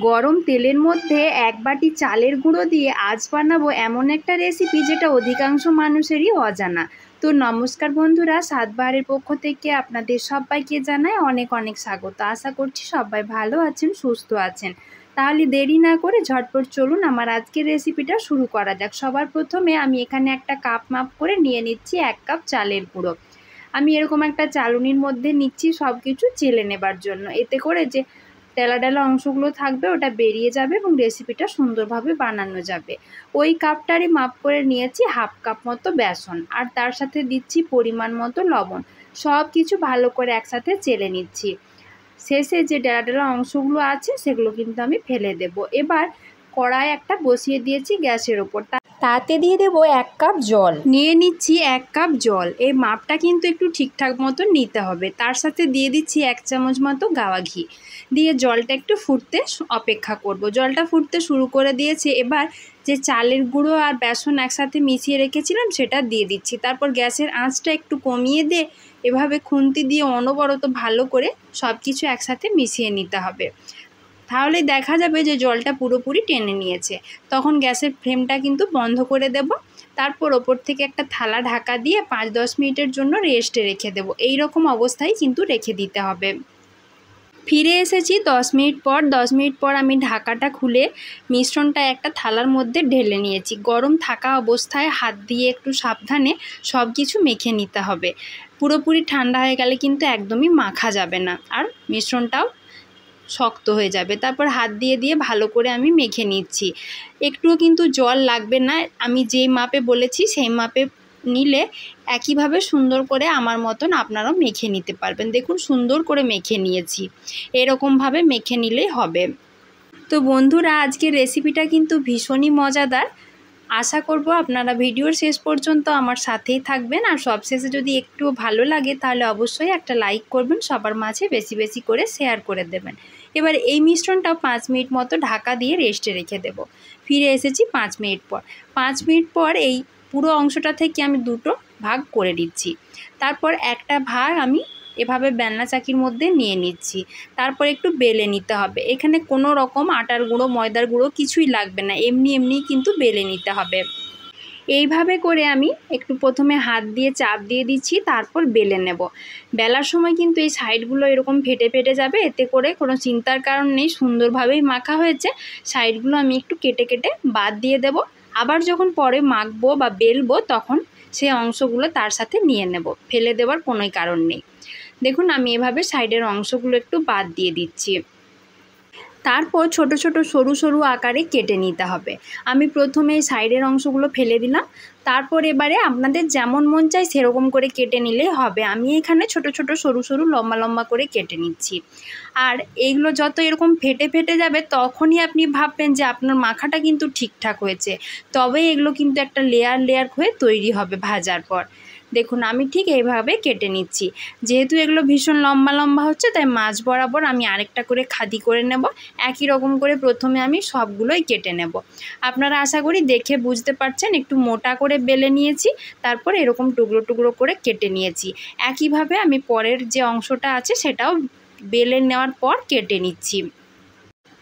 গরম তেলের মধ্যে এক বাটি চালের গুঁড়ো দিয়ে আজ বানাবো এমন একটা রেসিপি যেটা অধিকাংশ মানুষেরই অজানা। তো নমস্কার বন্ধুরা, স্বাদবাহারের পক্ষ থেকে আপনাদের সবাইকে জানাই অনেক অনেক স্বাগত। আশা করছি সবাই ভালো আছেন, সুস্থ আছেন। তাহলে দেরি না করে ঝটপট চলুন আমার আজকের রেসিপিটা শুরু করা যাক। সবার প্রথমে আমি এখানে একটা কাপ মাপ করে নিয়ে নিচ্ছি 1 কাপ চালের গুঁড়ো। আমি এরকম একটা চালনির মধ্যে নিচ্ছি সব কিছু চেলে নেবার জন্য, এতে করে যে তেলা ডালা অংশগুলো থাকবে ওটা বেরিয়ে যাবে এবং রেসিপিটা সুন্দরভাবে বানানো যাবে। ওই কাপটারই মাপ করে নিয়েছি 1/2 কাপ মতো বেসন, আর তার সাথে দিচ্ছি পরিমাণ মতো লবণ। সব কিছু ভালো করে একসাথে চেলে নিচ্ছি। শেষে যে ডালা ডালা অংশগুলো আছে সেগুলো কিন্তু আমি ফেলে দেব। এবার কড়াই একটা বসিয়ে দিয়েছি গ্যাসের ওপর, তাতে দিয়ে দেবো 1 কাপ জল। নিয়ে নিচ্ছি 1 কাপ জল। এই মাপটা কিন্তু একটু ঠিকঠাক মতো নিতে হবে। তার সাথে দিয়ে দিচ্ছি 1 চামচ মতো গাওয়া ঘি, দিয়ে জলটা একটু ফুটতে অপেক্ষা করব। জলটা ফুটতে শুরু করে দিয়েছে। এবার যে চালের গুঁড়ো আর বেসন একসাথে মিশিয়ে রেখেছিলাম সেটা দিয়ে দিচ্ছি। তারপর গ্যাসের আঁচটা একটু কমিয়ে দিয়ে এভাবে খুন্তি দিয়ে অনবরত ভালো করে সব কিছু একসাথে মিশিয়ে নিতে হবে। তাহলে দেখা যাবে যে জলটা পুরোপুরি টেনে নিয়েছে। তখন গ্যাসের ফ্লেমটা কিন্তু বন্ধ করে দেব। তারপর ওপর থেকে একটা থালা ঢাকা দিয়ে 5-10 মিনিটের জন্য রেস্টে রেখে দেব। এই রকম অবস্থায় কিন্তু রেখে দিতে হবে। ফিরে এসেছি 10 মিনিট পর। 10 মিনিট পর আমি ঢাকাটা খুলে মিশ্রণটা একটা থালার মধ্যে ঢেলে নিয়েছি। গরম থাকা অবস্থায় হাত দিয়ে একটু সাবধানে সব কিছু মেখে নিতে হবে। পুরোপুরি ঠান্ডা হয়ে গেলে কিন্তু একদমই মাখা যাবে না, আর মিশ্রণটাও শক্ত হয়ে যাবে। তারপর হাত দিয়ে দিয়ে ভালো করে আমি মেখে নিচ্ছি। একটুও কিন্তু জল লাগবে না। আমি যেই মাপে বলেছি সেই মাপে নিলে একইভাবে সুন্দর করে আমার মতন আপনারাও মেখে নিতে পারবেন। দেখুন সুন্দর করে মেখে নিয়েছি। এরকমভাবে মেখে নিলেই হবে। তো বন্ধুরা, আজকের রেসিপিটা কিন্তু ভীষণই মজাদার। আশা করব আপনারা ভিডিওর শেষ পর্যন্ত আমার সাথেই থাকবেন। আর সবশেষে যদি একটু ভালো লাগে তাহলে অবশ্যই একটা লাইক করবেন, সবার মাঝে বেশি বেশি করে শেয়ার করে দেবেন। এবার এই মিশ্রণটাও 5 মিনিট মতো ঢাকা দিয়ে রেস্টে রেখে দেব। ফিরে এসেছি 5 মিনিট পর। 5 মিনিট পর এই পুরো অংশটা থেকে আমি দুটো ভাগ করে দিচ্ছি। তারপর একটা ভাগ আমি এভাবে বেলনা চাকির মধ্যে নিয়ে নিচ্ছি। তারপর একটু বেলে নিতে হবে। এখানে কোনো রকম আটার গুঁড়ো ময়দার গুঁড়ো কিছুই লাগবে না, এমনি এমনি কিন্তু বেলে নিতে হবে। এইভাবে করে আমি একটু প্রথমে হাত দিয়ে চাপ দিয়ে দিচ্ছি, তারপর বেলে নেব। বেলার সময় কিন্তু এই সাইডগুলো এরকম ফেটে ফেটে যাবে, এতে করে কোনো চিন্তার কারণ নেই, সুন্দরভাবেই মাখা হয়েছে। সাইডগুলো আমি একটু কেটে কেটে বাদ দিয়ে দেব। আবার যখন পরে মাখবো বা বেলবো তখন সেই অংশগুলো তার সাথে নিয়ে নেব, ফেলে দেওয়ার কোনোই কারণ নেই। দেখুন আমি এভাবে সাইডের অংশগুলো একটু বাদ দিয়ে দিচ্ছি। তারপর ছোট ছোট সরু সরু আকারে কেটে নিতে হবে। আমি প্রথমে সাইডের অংশগুলো ফেলে দিলাম। তারপর এবারে আপনাদের যেমন মন চায় সেরকম করে কেটে নিলেই হবে। আমি এখানে ছোট ছোট সরু সরু লম্বা লম্বা করে কেটে নিচ্ছি। আর এইগুলো যত এরকম ফেটে ফেটে যাবে তখনই আপনি ভাববেন যে আপনার মাখাটা কিন্তু ঠিকঠাক হয়েছে। তবে এগুলো কিন্তু একটা লেয়ার লেয়ার হয়ে তৈরি হবে ভাজার পর। দেখুন আমি ঠিক এইভাবে কেটে নিচ্ছি। যেহেতু এগুলো ভীষণ লম্বা লম্বা হচ্ছে তাই মাঝ বরাবর আমি আরেকটা করে খাদি করে নেব। একই রকম করে প্রথমে আমি সবগুলোই কেটে নেব। আপনারা আশা করি দেখে বুঝতে পারছেন, একটু মোটা করে বেলে নিয়েছি, তারপর এরকম টুকরো টুকরো করে কেটে নিয়েছি। একইভাবে আমি পরের যে অংশটা আছে সেটাও বেলে নেওয়ার পর কেটে নিচ্ছি।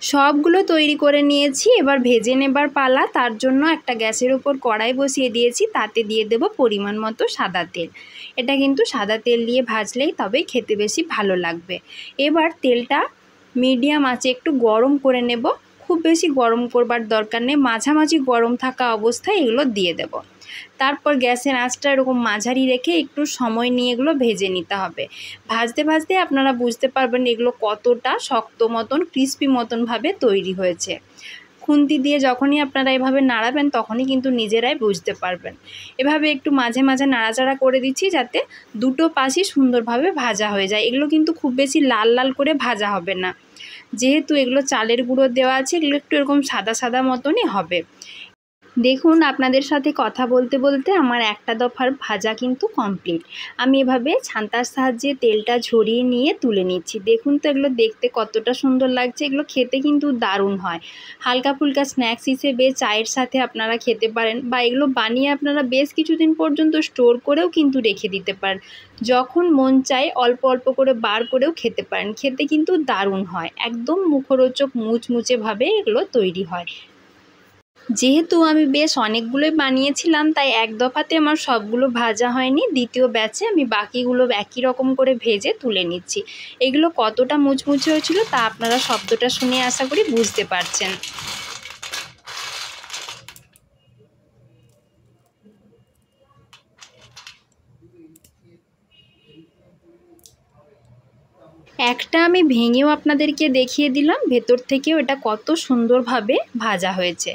সবগুলো তৈরি করে নিয়েছি। এবার ভেজে নেবার পালা। তার জন্য একটা গ্যাসের ওপর কড়াই বসিয়ে দিয়েছি, তাতে দিয়ে দেব পরিমাণ মতো সাদা তেল। এটা কিন্তু সাদা তেল দিয়ে ভাজলেই তবেই খেতে বেশি ভালো লাগবে। এবার তেলটা মিডিয়াম আঁচে একটু গরম করে নেব। খুব বেশি গরম করবার দরকার নেই, মাঝামাঝি গরম থাকা অবস্থায় এগুলো দিয়ে দেব। তারপর গ্যাসের আঁচটা এরকম মাঝারি রেখে একটু সময় নিয়ে এগুলো ভেজে নিতে হবে। ভাজতে ভাজতে আপনারা বুঝতে পারবেন এগুলো কতটা শক্ত মতন ক্রিস্পি মতনভাবে তৈরি হয়েছে। খুন্তি দিয়ে যখনই আপনারা এভাবে নাড়াবেন তখনই কিন্তু নিজেরাই বুঝতে পারবেন। এভাবে একটু মাঝে মাঝে নাড়াচাড়া করে দিচ্ছি যাতে দুটো পাশই সুন্দরভাবে ভাজা হয়ে যায়। এগুলো কিন্তু খুব বেশি লাল লাল করে ভাজা হবে না, যেহেতু এগুলো চালের গুঁড়ো দেওয়া আছে, এগুলো একটু এরকম সাদা সাদা মতনই হবে। দেখুন আপনাদের সাথে কথা বলতে বলতে আমার একটা দফার ভাজা কিন্তু কমপ্লিট। আমি এভাবে ছান্তার সাহায্যে তেলটা ঝরিয়ে নিয়ে তুলে নিচ্ছি। দেখুন তো এগুলো দেখতে কতটা সুন্দর লাগছে, এগুলো খেতে কিন্তু দারুণ হয়। হালকা ফুলকা স্ন্যাক্স হিসেবে চায়ের সাথে আপনারা খেতে পারেন, বা এগুলো বানিয়ে আপনারা বেশ কিছুদিন পর্যন্ত স্টোর করেও কিন্তু রেখে দিতে পারেন। যখন মন চায় অল্প অল্প করে বার করেও খেতে পারেন, খেতে কিন্তু দারুণ হয়। একদম মুখরোচক মুচমুচেভাবে এগুলো তৈরি হয়। যেহেতু আমি বেশ অনেকগুলোই বানিয়েছিলাম, তাই এক দফাতে আমার সবগুলো ভাজা হয়নি। দ্বিতীয় ব্যাচে আমি বাকিগুলো একই রকম করে ভেজে তুলে নিচ্ছি। এগুলো কতটা মুচমুচে হয়েছিল তা আপনারা শব্দটা শুনে আশা করি বুঝতে পারছেন। একটা আমি ভেঙেও আপনাদেরকে দেখিয়ে দিলাম, ভেতর থেকেও এটা কত সুন্দরভাবে ভাজা হয়েছে।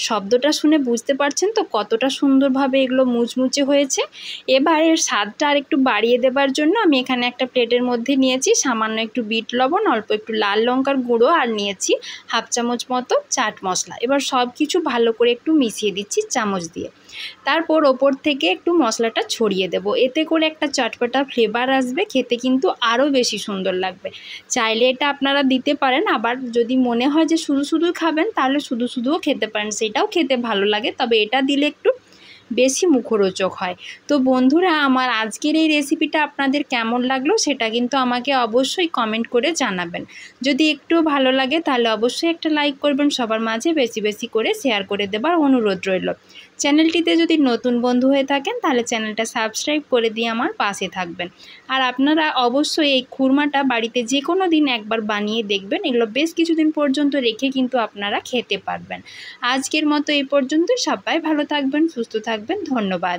শব্দটা শুনে বুঝতে পারছেন তো কতটা সুন্দরভাবে এগুলো মুচমুচে হয়েছে। এবার এর স্বাদটা আর একটু বাড়িয়ে দেবার জন্য আমি এখানে একটা প্লেটের মধ্যে নিয়েছি সামান্য একটু বিট লবণ, অল্প একটু লাল লঙ্কার গুঁড়ো, আর নিয়েছি হাফ চামচ মতো চাট মশলা। এবার সব কিছু ভালো করে একটু মিশিয়ে দিচ্ছি চামচ দিয়ে। তারপর ওপর থেকে একটু মশলাটা ছড়িয়ে দেব, এতে করে একটা চটপটা ফ্লেভার আসবে, খেতে কিন্তু আরও বেশি সুন্দর লাগবে। চাইলে এটা আপনারা দিতে পারেন, আবার যদি মনে হয় যে শুধু শুধু খাবেন তাহলে শুধু শুধুও খেতে পারেন, সেটাও খেতে ভালো লাগে, তবে এটা দিলে একটু বেশি মুখরোচক হয়। তো বন্ধুরা, আমার আজকের এই রেসিপিটা আপনাদের কেমন লাগলো সেটা কিন্তু আমাকে অবশ্যই কমেন্ট করে জানাবেন। যদি একটু ভালো লাগে তাহলে অবশ্যই একটা লাইক করবেন, সবার মাঝে বেশি বেশি করে শেয়ার করে দেবার অনুরোধ রইল। চ্যানেলটিতে যদি নতুন বন্ধু হয়ে থাকেন তাহলে চ্যানেলটা সাবস্ক্রাইব করে দিয়ে আমার পাশে থাকবেন। আর আপনারা অবশ্যই এই খুরমাটা বাড়িতে যে কোনো দিন একবার বানিয়ে দেখবেন, এগুলো বেশ কিছুদিন পর্যন্ত রেখে কিন্তু আপনারা খেতে পারবেন। আজকের মতো এই পর্যন্ত। সবাই ভালো থাকবেন, সুস্থ থাকবেন, ধন্যবাদ।